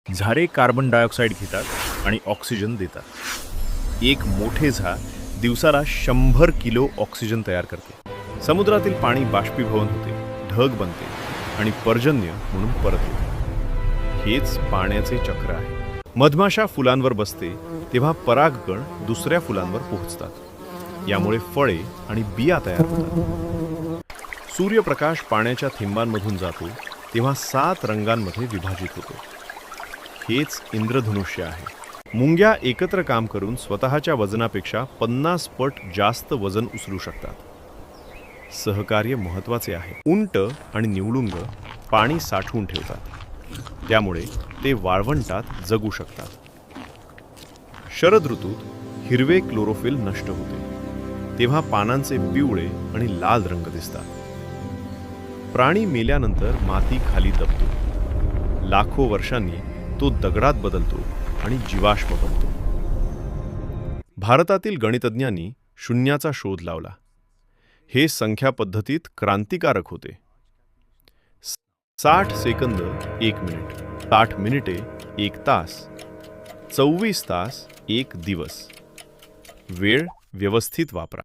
झारे carbon dioxide घेतात आणि ऑक्सिजन देतात. एक मोठे झाड दिवसाला 100 किलो ऑक्सिजन तयार करते. समुद्रातील पाणी बाष्पीभवन होते, ढग बनते आणि पर्जन्य म्हणून परत येते. हेच पाण्याचे चक्र आहे. मधमाशा फुलांवर बसते तेव्हा परागकण दुसऱ्या फुलांवर पोहोचतात. यामुळे फळे आणि बिया तयार होतात. सूर्यप्रकाश पाण्याच्या थेंबांमधून जातो तेव्हा 7 रंगांमध्ये विभाजित होतो. हेच इंद्रधनुष्य आहे. मुंग्या एकत्र काम करून स्वतःच्या वजनापेक्षा 50 पट जास्त वजन उचलू शकतात. सहकार्य महत्त्वाचे आहे. उंट आणि निवडुंग पाणी साठवून ठेवतात, त्यामुळे ते वाळवंटात जगू शकतात. शरद ऋतूत हिरवे क्लोरोफिल नष्ट होते, तेव्हा पानांचे पिवळे आणि लाल रंग दिसतात. प्राणी मेल्यानंतर माती खाली दबतो. लाखो वर्षांनी तो दगडात बदलतो आणि जीवाश्म बनतो. भारतातील गणितज्ञांनी शून्याचा शोध लावला. हे संख्या पद्धतीत क्रांतिकारक होते. 60 सेकंद 1 मिनिट, 60 मिनिटे 1 तास, 24 तास 1 दिवस. वेळ व्यवस्थित वापरा.